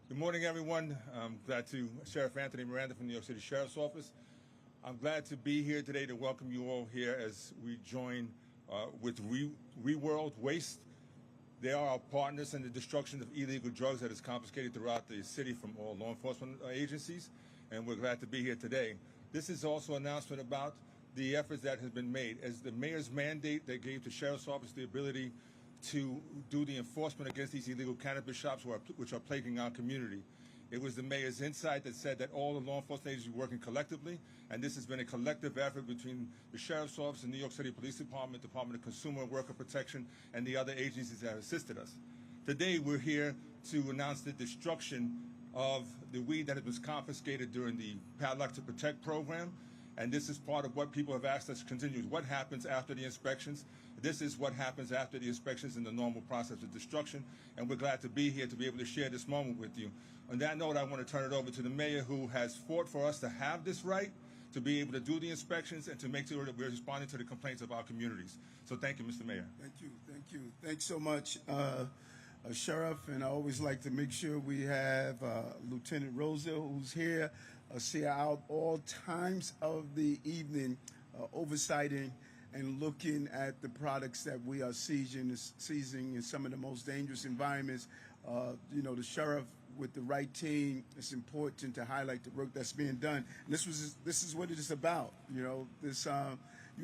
Good morning, everyone. I'm glad to Sheriff Anthony Miranda from New York City Sheriff's Office. I'm glad to be here today to welcome you all here as we join with Reworld Waste. They are our partners in the destruction of illegal drugs that is confiscated throughout the city from all law enforcement agencies, and we're glad to be here today. This is also an announcement about the efforts that have been made. As the mayor's mandate that gave the Sheriff's Office the ability to do the enforcement against these illegal cannabis shops which are plaguing our community. It was the mayor's insight that said that all the law enforcement agencies are working collectively, and this has been a collective effort between the Sheriff's Office, the New York City Police Department, Department of Consumer and Worker Protection, and the other agencies that have assisted us. Today, we're here to announce the destruction of the weed that was confiscated during the Padlock to Protect program. And this is part of what people have asked us to continue. What happens after the inspections? This is what happens after the inspections in the normal process of destruction. And we're glad to be here to be able to share this moment with you. On that note, I want to turn it over to the mayor, who has fought for us to have this right, to be able to do the inspections and to make sure that we're responding to the complaints of our communities. So thank you, Mr. Mayor. Thank you. Thank you. Thanks so much, Sheriff. And I always like to make sure we have Lieutenant Rosa, who's here, see her out all times of the evening, oversighting and looking at the products that we are seizing in some of the most dangerous environments. The sheriff with the right team, it's important to highlight the work that's being done. And this is what it is about. You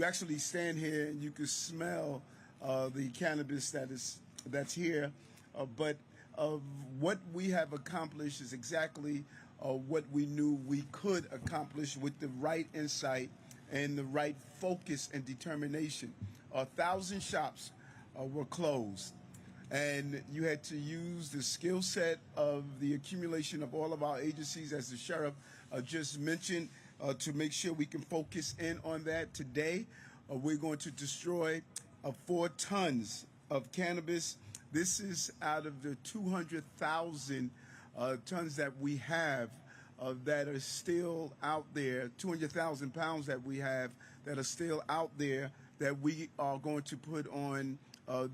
actually stand here and you can smell the cannabis that's here. But what we have accomplished is exactly what we knew we could accomplish with the right insight and the right focus and determination. 1,000 shops were closed, and you had to use the skill set of the accumulation of all of our agencies, as the sheriff just mentioned, to make sure we can focus in on that. Today, we're going to destroy 4 tons of cannabis. This is out of the 200,000 tons that we have that are still out there, 200,000 pounds that we have that are still out there that we are going to put on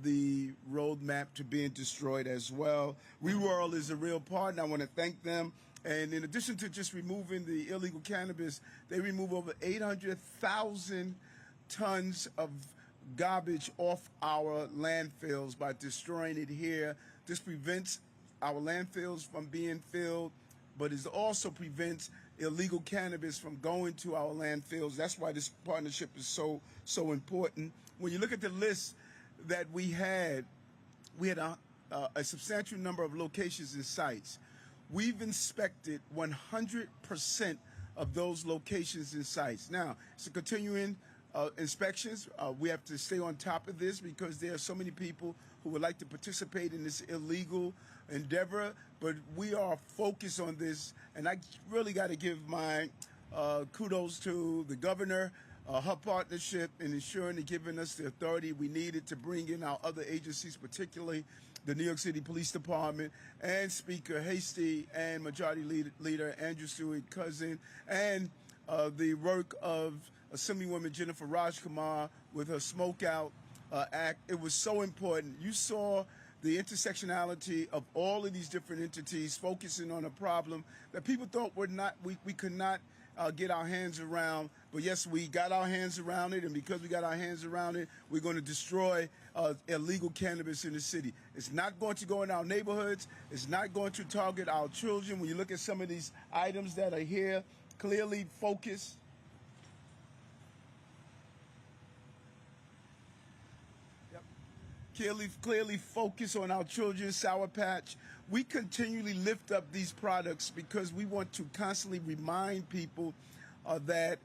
the roadmap to being destroyed as well. Reworld is a real partner. I want to thank them. And in addition to just removing the illegal cannabis, they remove over 800,000 tons of garbage off our landfills by destroying it here. This prevents our landfills from being filled, but it also prevents illegal cannabis from going to our landfills. That's why this partnership is so important. When you look at the list that we had a substantial number of locations and sites. We've inspected 100% of those locations and sites. Now, it's a continuing inspections. We have to stay on top of this because there are so many people who would like to participate in this illegal endeavor, but we are focused on this, and I really got to give my kudos to the governor, her partnership in ensuring and giving us the authority we needed to bring in our other agencies, particularly the New York City Police Department, and Speaker Hasty, and Majority Leader Andrew Stewart Cousin, and the work of Assemblywoman Jennifer Rajkumar with her Smoke Out Act. It was so important. You saw the intersectionality of all of these different entities focusing on a problem that people thought we could not get our hands around. But yes, we got our hands around it, and because we got our hands around it, we're going to destroy illegal cannabis in the city. It's not going to go in our neighborhoods. It's not going to target our children. When you look at some of these items that are here, clearly focused. Clearly focus on our children, Sour Patch. We continually lift up these products because we want to constantly remind people that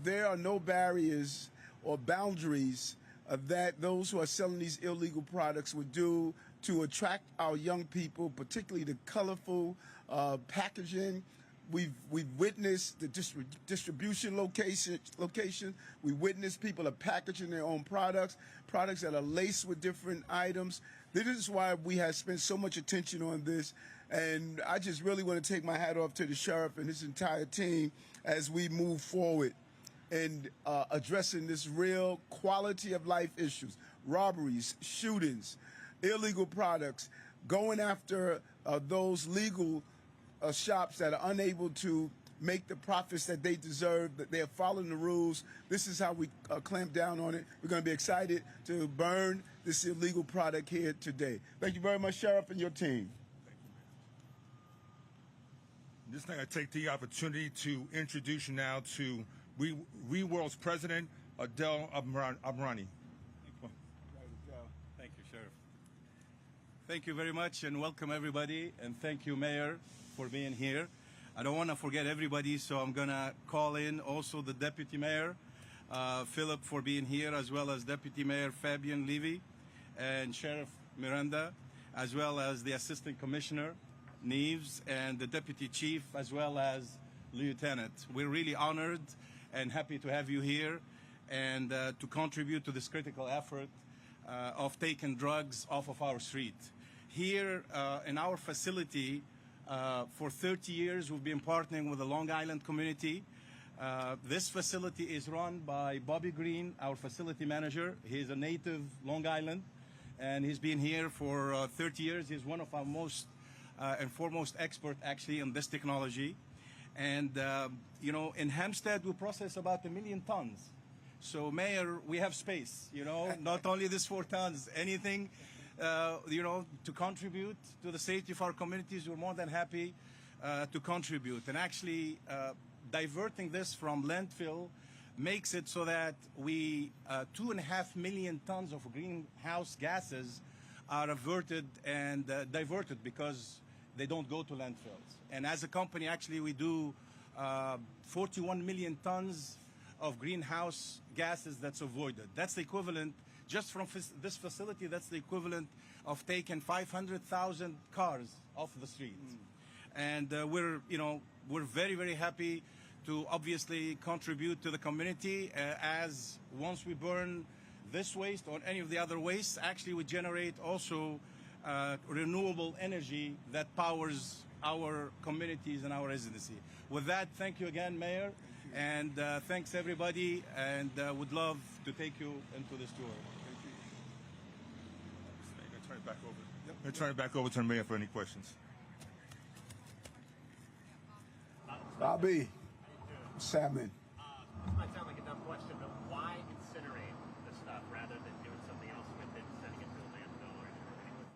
there are no barriers or boundaries that those who are selling these illegal products would do to attract our young people, particularly the colorful packaging. We've witnessed the distribution location. We witnessed people are packaging their own products that are laced with different items. This is why we have spent so much attention on this. And I just really want to take my hat off to the sheriff and his entire team as we move forward in addressing this real quality of life issues, robberies, shootings, illegal products, going after those legal shops that are unable to make the profits that they deserve, that they're following the rules. This is how we clamp down on it. We're going to be excited to burn this illegal product here today. Thank you very much, Sheriff, and your team. This thing, I take the opportunity to introduce you now to WeWorld's president, Adel Amrani. Thank you, Sheriff. Thank you very much, and welcome everybody, and thank you, Mayor, for being here. I don't want to forget everybody, so I'm going to call in also the Deputy Mayor, Philip, for being here, as well as Deputy Mayor Fabian Levy, and Sheriff Miranda, as well as the Assistant Commissioner, Neves, and the Deputy Chief, as well as Lieutenant. We're really honored and happy to have you here and to contribute to this critical effort of taking drugs off of our street. Here in our facility, for 30 years, we've been partnering with the Long Island community. This facility is run by Bobby Green, our facility manager. He's a native Long Island, and he's been here for 30 years. He's one of our most and foremost expert actually in this technology. And, you know, in Hampstead, we process about 1 million tons. So, Mayor, we have space, you know, not only this 4 tons, anything, you know, to contribute to the safety of our communities, we're more than happy to contribute. And actually, diverting this from landfill makes it so that we 2.5 million tons of greenhouse gases are averted and diverted because they don't go to landfills. And as a company, actually, we do 41 million tons of greenhouse gases that's avoided. That's the equivalent, just from this facility, that's the equivalent of taking 500,000 cars off the streets. And we're, you know, we're very, very happy to obviously contribute to the community as once we burn this waste or any of the other wastes, actually we generate also renewable energy that powers our communities and our residency. With that, thank you again, Mayor, and thanks everybody, and would love to take you into this tour. I'm going to turn it back over. I'm going to turn it back over to the Mayor for any questions. Bobby, Salmon. This might sound like a dumb question, but why incinerate the stuff rather than doing something else with it, sending it to a landfill or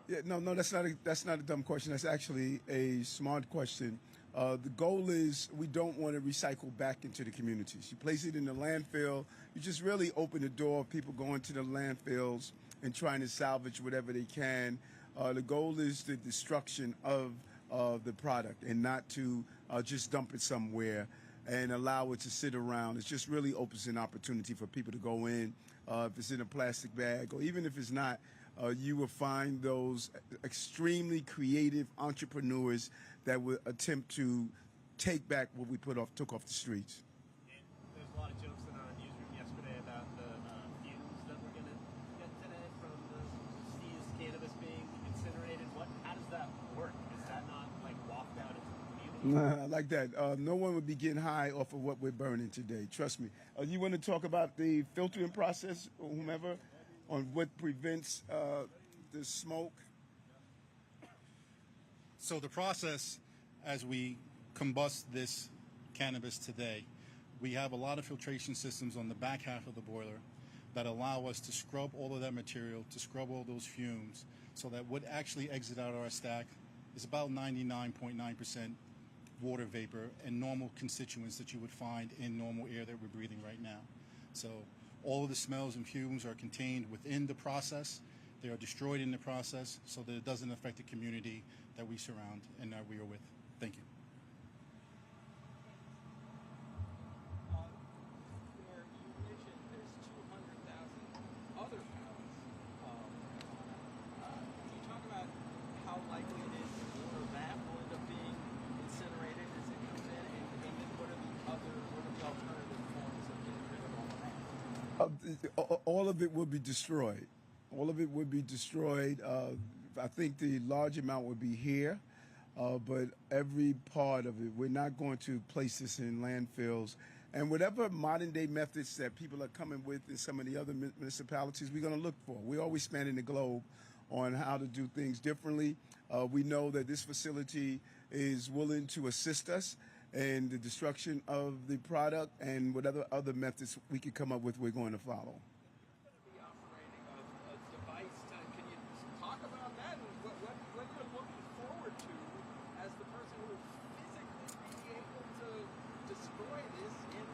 anything? Yeah, no, that's not a dumb question. That's actually a smart question. The goal is we don't want to recycle back into the communities. You place it in the landfill, you just really open the door of people going to the landfills and trying to salvage whatever they can. The goal is the destruction of the product and not to just dump it somewhere and allow it to sit around. It just really opens an opportunity for people to go in. If it's in a plastic bag or even if it's not, you will find those extremely creative entrepreneurs that will attempt to take back what we took off the streets. And there's a lot of jokes in our newsroom yesterday about the fumes that we're going to get today from the seized cannabis being incinerated. How does that work? Is that not like wafted out into the community? I like that. No one would be getting high off of what we're burning today. Trust me. You want to talk about the filtering process, or whomever, on what prevents the smoke? So the process, as we combust this cannabis today, we have a lot of filtration systems on the back half of the boiler that allow us to scrub all of that material, to scrub all those fumes, so that what actually exits out of our stack is about 99.9% water vapor and normal constituents that you would find in normal air that we're breathing right now. So all of the smells and fumes are contained within the process. They are destroyed in the process so that it doesn't affect the community that we surround and that we are with. Thank you. Where you mentioned there's 200,000 other pounds. Can you talk about how likely it is that more of that will end up being incinerated as it comes in, and then what are the alternative forms of getting rid of all that? All of it will be destroyed. All of it would be destroyed. I think the large amount would be here, but every part of it, we're not going to place this in landfills. And whatever modern day methods that people are coming with in some of the other municipalities, we're going to look for. We're always spanning the globe on how to do things differently. We know that this facility is willing to assist us in the destruction of the product and whatever other methods we can come up with, we're going to follow. Be operating a device. Can you talk about that and what you're looking forward to as the person who will physically be able to destroy this in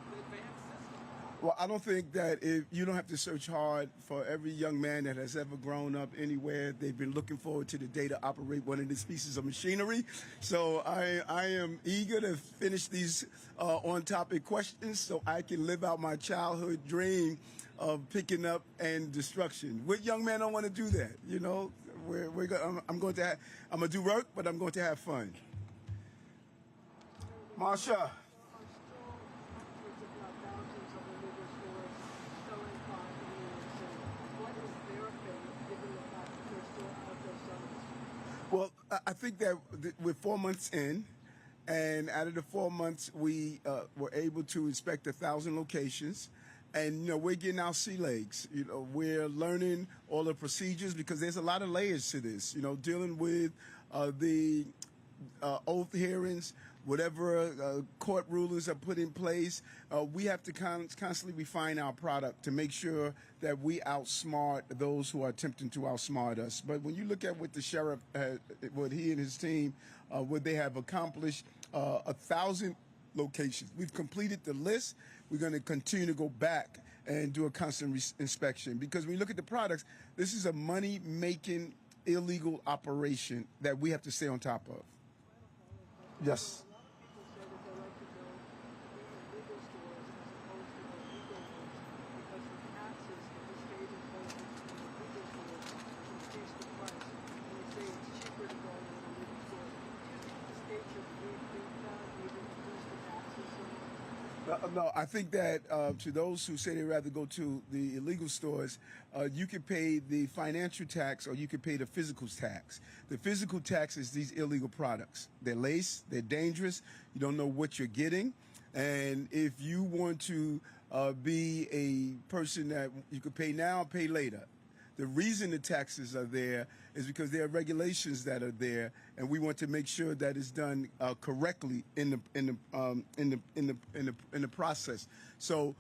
the advanced system? Well, I don't think that if you don't have to search hard for every young man that has ever grown up anywhere. They've been looking forward to the day to operate one of these pieces of machinery. So I am eager to finish these on-topic questions so I can live out my childhood dream of picking up and destruction. What young man don't want to do that? You know, I'm going to do work, but I'm going to have fun. Marsha. Well, I think that we're 4 months in, and out of the 4 months, we were able to inspect 1,000 locations. And, you know, we're getting our sea legs. You know, we're learning all the procedures because there's a lot of layers to this, you know, dealing with the oath hearings, whatever court rulings are put in place. We have to constantly refine our product to make sure that we outsmart those who are attempting to outsmart us. But when you look at what the sheriff, what he and his team, what they have accomplished, 1,000 locations. We've completed the list. We're going to continue to go back and do a constant inspection because when you look at the products, this is a money-making illegal operation that we have to stay on top of. Yes. No, I think that to those who say they'd rather go to the illegal stores, you can pay the financial tax or you can pay the physical tax. The physical tax is these illegal products. They're laced, they're dangerous, you don't know what you're getting. And if you want to be a person that you could pay now, pay later. The reason the taxes are there is because there are regulations that are there, and we want to make sure that it's done correctly in the process. So,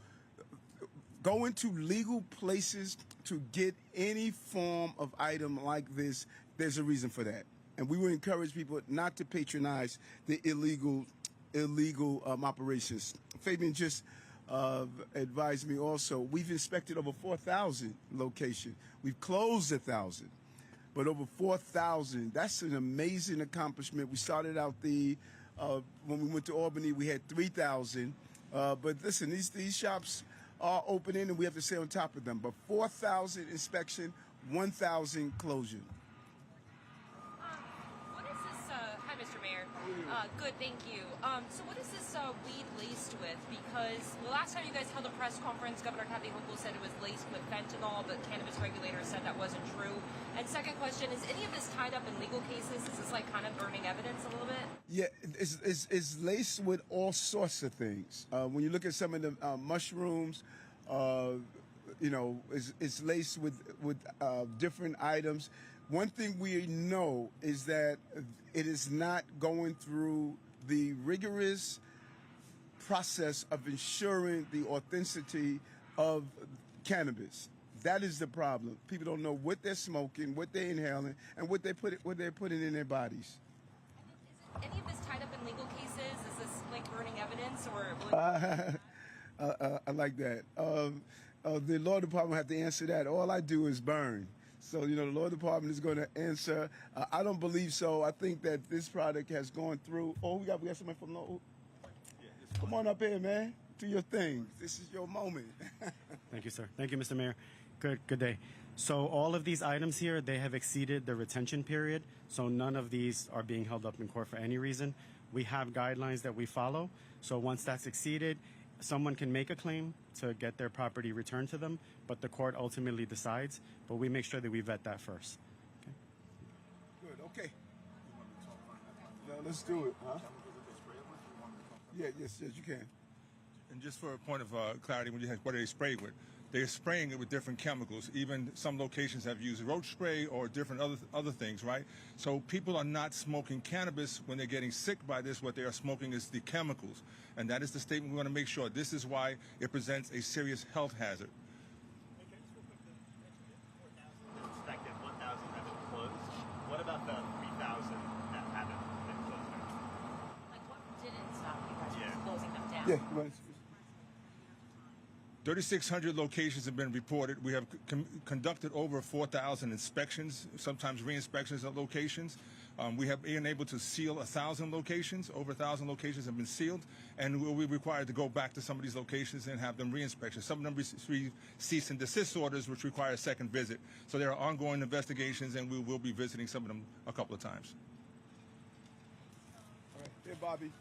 going to legal places to get any form of item like this, there's a reason for that, and we will encourage people not to patronize the illegal operations. Fabian just advised me also. We've inspected over 4,000 locations. We've closed 1,000, but over 4,000. That's an amazing accomplishment. We started out when we went to Albany, we had 3,000. But listen, these shops are opening, and we have to stay on top of them. But 4,000 inspection, 1,000 closure. What is this? Hi, Mr. Mayor. Good, thank you. So what is this weed laced with? Because the last time you guys held a press conference, Governor Kathy Hochul said it was laced with fentanyl, but cannabis regulators said that wasn't true. And second question, is any of this tied up in legal cases? Is this like kind of burning evidence a little bit? Yeah, it's laced with all sorts of things. When you look at some of the mushrooms, you know, it's laced with different items. One thing we know is that it is not going through the rigorous process of ensuring the authenticity of cannabis. That is the problem. People don't know what they're smoking, what they're inhaling, and what they're putting in their bodies. Is any of this tied up in legal cases? Is this like burning evidence, or? I like that. The law department will have to answer that. All I do is burn. So, you know, the law department is going to answer. I don't believe so. I think that this product has gone through. Oh, we got somebody from law. Come on up here, man. Do your thing. This is your moment. Thank you, sir. Thank you, Mr. Mayor. Good day. So all of these items here, they have exceeded the retention period. So none of these are being held up in court for any reason. We have guidelines that we follow. So once that's exceeded, someone can make a claim to get their property returned to them, but the court ultimately decides. But we make sure that we vet that first. Okay. Good. Okay. Now let's do it. Huh? Yeah. Yes. You can. And just for a point of clarity, when you have what are they sprayed with? they're spraying it with different chemicals. Even some locations have used roach spray or different other things, right? So people are not smoking cannabis when they're getting sick by this. What they are smoking is the chemicals. And that is the statement we want to make sure. This is why it presents a serious health hazard. Okay, just real quick, the 4,000 inspected, 1,000 have been closed. What about the 3,000 that haven't been closed? Like, what didn't stop you guys Yeah. from closing them down? Yeah, you want to- 3,600 locations have been reported. We have conducted over 4,000 inspections, sometimes re-inspections of locations. We have been able to seal 1,000 locations. Over 1,000 locations have been sealed, and we'll be required to go back to some of these locations and have them re-inspected. Some of them receive cease and desist orders, which require a second visit. So there are ongoing investigations, and we will be visiting some of them a couple of times. All right. Here, Bobby.